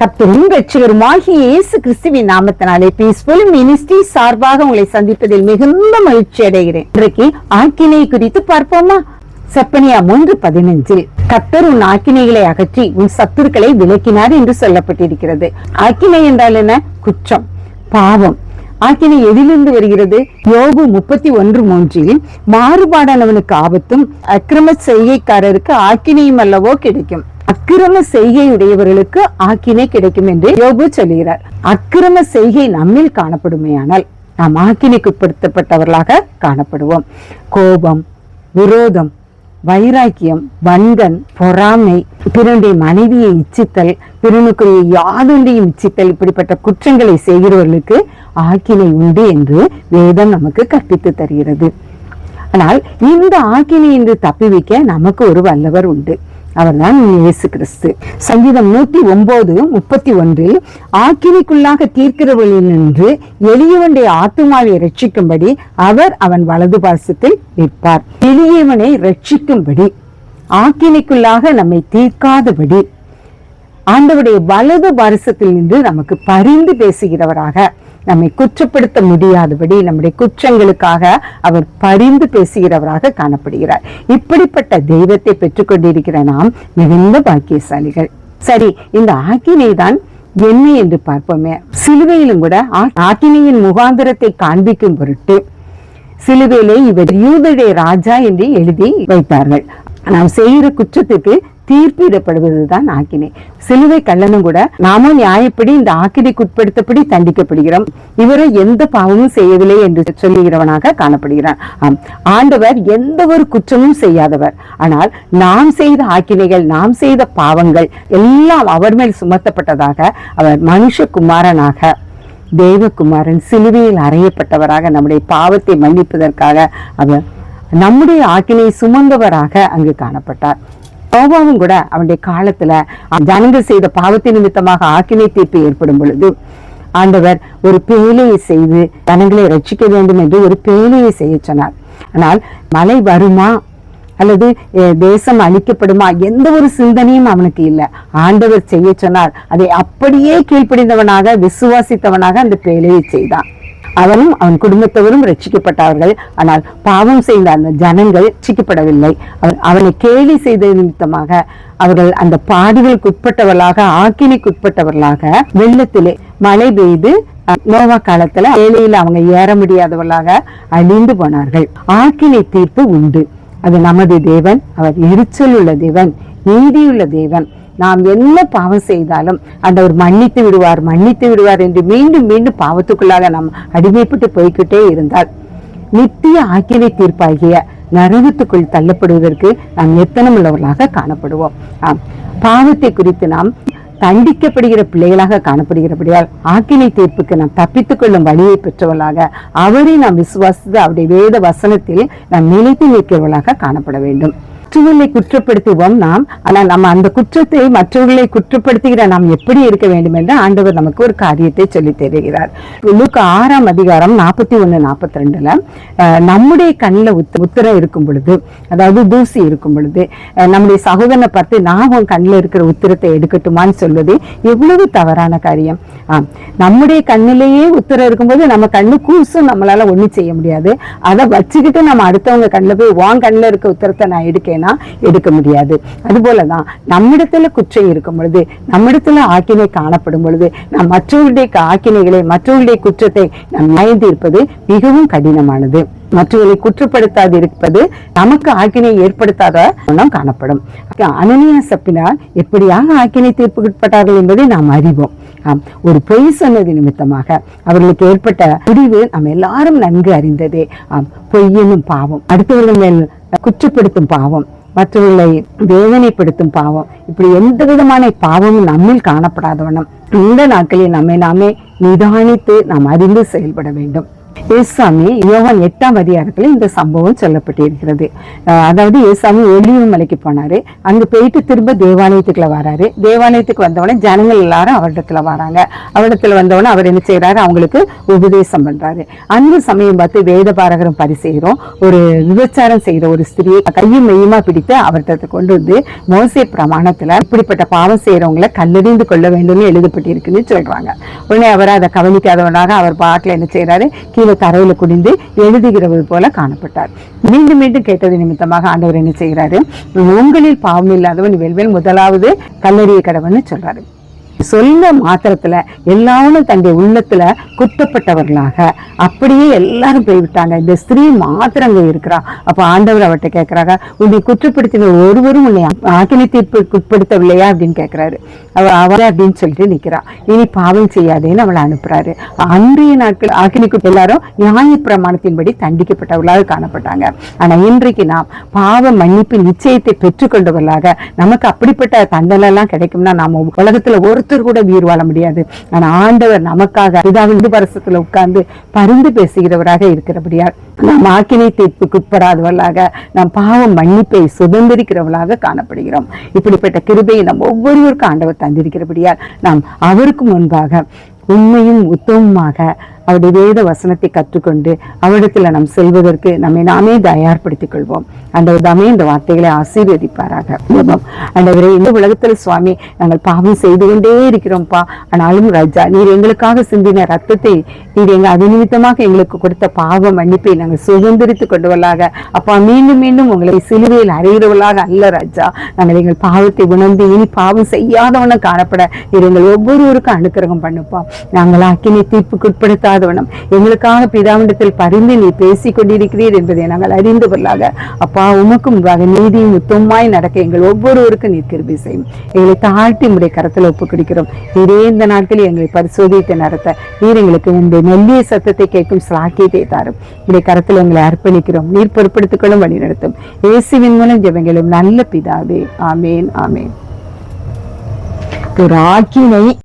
கர்த்தரும் இரட்சகருமாகிய இயேசு கிறிஸ்துவின் நாமத்தினாலே பீஸ்ஃபுல் மினிஸ்ட்ரி சார்பாக உங்களை சந்திப்பதில் மிகுந்த மகிழ்ச்சி அடைகிறேன். இன்றைக்கு ஆக்கினை குறித்து பார்ப்போமா? செப்பனியா 3:15 கர்த்தர் உன் ஆக்கினைகளை அகற்றி உன் சத்துருக்களை விலக்கினார் என்று சொல்லப்பட்டிருக்கிறது. ஆக்கினை என்றால் என்ன? குற்றம், பாவம். ஆக்கினை எதிலிருந்து வருகிறது? யோபு 31:3 மாறுபாடானவனுக்கு ஆபத்தும் அக்கிரம செய்கைக்காரருக்கு ஆக்கினையும் அல்லவோ கிடைக்கும். அக்கிரம செய்கை உடையவர்களுக்கு ஆக்கினை கிடைக்கும் என்று யோபு சொல்கிறார். அக்கிரம செய்கை நம்மில் காணப்படுமேயானால் நாம் ஆக்கினைக்குட்படுத்தப்பட்டவர்களாக காணப்படுவோம். கோபம், விரோதம், வைராக்கியம், வன்கன், பொறாமை, பிறனுடைய மனைவியை இச்சித்தல், பிறனுக்குரிய யாதொன்றையும் இச்சித்தல், இப்படிப்பட்ட குற்றங்களை செய்கிறவர்களுக்கு ஆக்கினை உண்டு என்று வேதம் நமக்கு கற்பித்து தருகிறது. ஆனால் இந்த ஆக்கினை என்று தப்பி வைக்க நமக்கு ஒரு வல்லவர் உண்டு. அவர்தான் இயேசு கிறிஸ்து. சங்கீதம் 109:31 ஆக்கினைக்குள்ளாக தீர்க்கிறவர்களில் நின்று எளியவனுடைய ஆத்துமாவை ரட்சிக்கும்படி அவர் அவன் வலது பாரசத்தில் நிற்பார். எளியவனை ரட்சிக்கும்படி, ஆக்கினைக்குள்ளாக நம்மை தீர்க்காதபடி ஆண்டவருடைய வலது பாரசத்தில் நின்று நமக்கு பரிந்து பேசுகிறவராக, நம்மை குற்றப்படுத்த முடியாதபடி நம்முடைய குற்றங்களுக்காக அவர் பரிந்து பேசுகிறவராக காணப்படுகிறார். இப்படிப்பட்ட தெய்வத்தை பெற்றுக்கொண்டிருக்கிற நாம் மிகுந்த பாக்கியசாலிகள். சரி, இந்த ஆக்கினை தான் என்ன என்று பார்ப்போமே. சிலுவையிலும் கூட ஆக்கினையின் முகாந்திரத்தை காண்பிக்கும் பொருட்டு சிலுவையிலே இவர் யூதருடைய ராஜா என்று எழுதி வைத்தார்கள். நாம் செய்கிற குற்றத்துக்கு தீர்ப்பிடப்படுவதுதான் ஆக்கினை. சிலுவை கள்ளனும் கூட நாமும் நியாயப்படி இந்த ஆக்கினைக்குட்படுத்தப்படி தண்டிக்கப்படுகிறோம். இவரை எந்த பாவமும் செய்யவில்லை என்று சொல்லுகிறவனாக காணப்படுகிறான். ஆண்டவர் எந்த ஒரு குற்றமும் செய்யாதவர். ஆனால் நாம் செய்த ஆக்கினைகள், நாம் செய்த பாவங்கள் எல்லாம் அவர் மேல் சுமத்தப்பட்டதாக அவர் மனுஷகுமாரனாக, தேவகுமாரன் சிலுவையில் அறையப்பட்டவராக நம்முடைய பாவத்தை மன்னிப்பதற்காக அவர் நம்முடைய ஆக்கினை சுமந்தவராக அங்கு காணப்பட்டார். யோவாவும் கூட அவனுடைய காலத்துல ஜனங்கள் செய்த பாவத்தின் நிமித்தமாக ஆக்கினை தீர்ப்பு ஏற்படும் பொழுது ஆண்டவர் ஒரு பேழையை செய்து ஜனங்களை ரட்சிக்க வேண்டும் என்று ஒரு பேழையை செய்ய சொன்னார். ஆனால் மழை வருமா அல்லது தேசம் அழிக்கப்படுமா எந்த ஒரு சிந்தனையும் அவனுக்கு இல்லை. ஆண்டவர் செய்ய சொன்னார். அதை அப்படியே கீழ்ப்படிந்தவனாக, விசுவாசித்தவனாக அந்த பேழையை செய்தான். அவனும் அவன் குடும்பத்தவரும் ரட்சிக்கப்பட்டார்கள். ஆனால் பாவம் செய்த அந்த ஜனங்கள் ரட்சிக்கப்படவில்லை. அவனை கேலி செய்த நிமித்தமாக அவர்கள் அந்த பாடுகளுக்கு உட்பட்டவர்களாக, ஆக்கினைக்குட்பட்டவர்களாக, வெள்ளத்திலே மழை பெய்து நோவா காலத்துல வேலையில அவங்க ஏற முடியாதவர்களாக அழிந்து போனார்கள். ஆக்கினை தீர்ப்பு உண்டு. அது நமது தேவன். அவர் எரிச்சல் உள்ள தேவன், நீதியுள்ள தேவன். நாம் என்ன பாவம் செய்தாலும் ஆண்டவர் மன்னித்து விடுவார் என்று மீண்டும் மீண்டும் பாவத்துக்குள்ளாக நாம் அடிமைப்பட்டு போய்கிட்டே இருந்தால் நித்திய ஆக்கினை தீர்ப்பாகிய நரகத்துக்குள் தள்ளப்படுவதற்கு நாம் எத்தனை உள்ளவர்களாக காணப்படுவோம். பாவத்தை குறித்து நாம் தண்டிக்கப்படுகிற பிள்ளைகளாக காணப்படுகிறபடியால் ஆக்கினை தீர்ப்புக்கு நாம் தப்பித்துக் கொள்ளும் வழியை பெற்றவர்களாக, அவரை நாம் விசுவாசித்து அவருடைய வேத வசனத்தில் நாம் நிலைத்து நிற்கிறவர்களாக காணப்பட வேண்டும். மற்றவர்களை குற்றப்படுத்துவோம் நாம். ஆனால் நம்ம அந்த குற்றத்தை மற்றவர்களை குற்றப்படுத்துகிற நாம் எப்படி இருக்க வேண்டும் என்று ஆண்டவர் நமக்கு ஒரு காரியத்தை சொல்லி தருகிறார். லூக்கா 6:41-42 நம்முடைய கண்ணில் உத்திரம் இருக்கும் பொழுது, அதாவது தூசி இருக்கும் பொழுது, நம்முடைய சகோதரனை பார்த்து நான் உன் கண்ணில் இருக்கிற உத்திரத்தை எடுக்கட்டுமான்னு சொல்வது எவ்வளவு தவறான காரியம். நம்முடைய கண்ணிலேயே உத்திரம் இருக்கும்போது நம்ம கண்ணு கூசும், நம்மளால ஒண்ணும் செய்ய முடியாது. அதை வச்சுக்கிட்டு நம்ம அடுத்தவங்க கண்ணில் போய் உன் கண்ணில் இருக்க உத்திரத்தை நான் எடுக்க முடியாது. அதுபோலதான் நம்மிடத்துல குற்றம் இருக்கும் பொழுது, நம்மிடத்துல ஆக்கினை காணப்படும் பொழுது நாம் மற்றவர்களுடைய ஆக்கினைகளை, மற்றவர்களுடைய குற்றத்தை நாம் நியாயம் தீர்ப்பது மிகவும் கடினமானது. மற்றவர்களை குற்றப்படுத்தாது இருப்பது நமக்கு ஆக்கினை ஏற்படுத்தாத காணப்படும். அனனியா சப்பினார் எப்படியாக ஆக்கினை தீர்ப்புப்பட்டார்கள் என்பதை நாம் அறிவோம். ஒரு பொய் சொன்னது நிமித்தமாக அவர்களுக்கு ஏற்பட்ட முடிவு நாம் எல்லாரும் நன்கு அறிந்ததே. பொய்யனும் பாவம், அடுத்தவர்கள் மேல் குற்றப்படுத்தும் பாவம், மற்றவர்களை வேதனைப்படுத்தும் பாவம், இப்படி எந்த விதமான பாவமும் நம்மில் காணப்படாதவனம் இந்த நாட்களில் நம்மை நாமே நிதானித்து நாம் அறிந்து செயல்பட வேண்டும். ஏசாமி யோவான் 8ஆம் அதிகாரத்துல இந்த சம்பவம் சொல்லப்பட்டிருக்கிறது. அதாவது ஏசாமி ஒலிவு மலைக்கு போனாரு. அங்க போயிட்டு திரும்ப தேவாலயத்துக்குள்ள வராரு. தேவாலயத்துக்கு வந்தவொடனே ஜனங்கள் எல்லாரும் அவரிடத்துல வராங்க. அவரிடத்துல வந்தவொடனே அவர் என்ன செய்யறாரு, அவங்களுக்கு உபதேசம் பண்றாரு. அந்த சமயம் பார்த்து வேத பாரகரும் பரிசேயரும் ஒரு விபச்சாரம் செய்யற ஒரு ஸ்திரியை கையும் மெய்யுமா பிடித்து அவர்கிட்ட கொண்டு வந்து மோசே பிரமாணத்துல இப்படிப்பட்ட பாவம் செய்யறவங்களை கல்லெறிந்து கொள்ள வேண்டும்னு எழுதப்பட்டிருக்குன்னு சொல்றாங்க. உடனே அவர் அதை கவனிக்காதவனாக அவர் பாட்டுல என்ன செய்யறாரு, கீழே தரையில குடிந்து எழுதுகிறது போல காணப்பட்டார். மீண்டும் மீண்டும் கேட்டது நிமித்தமாக ஆண்டவர் என்ன செய்கிறாரு, உங்களில் பாவம் இல்லாதவன் வெல்வேல் முதலாவது கல்லறிய கடவுள்னு சொல்றாரு. சொல்ல மாத்திரத்துல எல்லாரும் தன்னுடைய உள்ளத்துல குற்றப்பட்டவர்களாக அப்படியே எல்லாரும் போய்விட்டாங்க. இந்த ஸ்திரீ மாத்திரம் அங்க இருக்கிறா. அப்ப ஆண்டவர் அவர்கிட்ட கேட்கிறாங்க, உன்னை குற்றப்படுத்தின ஒருவரும் உன்னை ஆக்கினை தீர்ப்புக்கு உட்படுத்தவில்லையா அப்படின்னு கேட்கிறாரு. அவளை அப்படின்னு சொல்லிட்டு நிக்கிறா. இனி பாவம் செய்யாதேன்னு அவளை அனுப்புறாரு. அன்றைய நாட்கள் ஆக்கினைக்கு எல்லாரும் நியாய பிரமாணத்தின்படி தண்டிக்கப்பட்டவர்களாக காணப்பட்டாங்க. ஆனா இன்றைக்கு நாம் பாவ மன்னிப்பு நிச்சயத்தை பெற்றுக்கொண்டவர்களாக நமக்கு அப்படிப்பட்ட தண்டனை எல்லாம் கிடைக்கும்னா நாம உலகத்துல ஒருத்தர் கூட உயிர் வாழ முடியாது. ஆனா ஆண்டவர் நமக்காக பிதாவின் பரசத்துல உட்கார்ந்து பரிந்து பேசுகிறவராக இருக்கிறபடியால் நாம் ஆக்கினை தீர்ப்புக்கு உட்படாதவர்களாக நாம் பாவ மன்னிப்பை சுதந்திரிக்கிறவர்களாக காணப்படுகிறோம். இப்படிப்பட்ட கிருபையை நம் ஒவ்வொருவருக்கும் ஆண்டவர் தந்திருக்கிறபடியால் நாம் அவருக்கு முன்பாக உண்மையும் உத்தமமாக அவருடைய வேத வசனத்தை கற்றுக்கொண்டு அவரிடத்துல நாம் செல்வதற்கு நம்மை நாமே தயார்படுத்திக் கொள்வோம். ஆண்டவர் தாமே இந்த வார்த்தைகளை ஆசீர்வதிப்பாராக. ஆண்டவரே, இந்த உலகத்துல சுவாமி நாங்கள் பாவம் செய்து கொண்டே இருக்கிறோம்ப்பா. ஆனாலும் ராஜா, நீர் எங்களுக்காக சிந்தின ரத்தத்தை நீர் அது நிமித்தமாக எங்களுக்கு கொடுத்த பாவ மன்னிப்பை நாங்கள் சுதந்திரித்துக் கொண்டவர்களாக அப்பா மீண்டும் மீண்டும் உங்களை சிலுவையில் அறைகிறவர்களாக அல்ல ராஜா. நாங்கள் எங்கள் பாவத்தை உணர்ந்து இனி பாவம் செய்யாதவன காணப்பட நீர் எங்கள் ஒவ்வொருவருக்கும் அனுக்கிரகம் பண்ணுப்பா. நாங்கள் ஆக்கினை தீர்ப்புக்கு உட்படுத்தாதவனம் எங்களுக்காக பிதாவிடத்தில் பரிந்து நீ பேசிக் கொண்டிருக்கிறீர் என்பதை நாங்கள் அறிந்து கொள்ளாக அப்பா உமக்கு முன்பாக நீதியும் உத்தமமாய் நடக்க எங்கள் ஒவ்வொருவருக்கும் நீர் கிருபை செய்யும். எங்களை தாழ்த்தி உடைய கரத்துல ஒப்புக் கொடுக்கிறோம். நீரே இந்த நாட்களில் எங்களை பரிசோதித்து நடத்த நீர் எங்களுக்கு உங்களுடைய மெல்லிய சத்தத்தை கேட்கும் சாக்கியத்தை தாரும். உடைய கரத்தில் எங்களை அர்ப்பணிக்கிறோம். நீர் பொறுப்படுத்திக்கொள்ளும் வழி நடத்தும். இயேசுவின் மூலம் ஜெபங்களும் நல்ல பிதாவே. ஆமேன் ஆமேன். ஒரு ஆக்கினை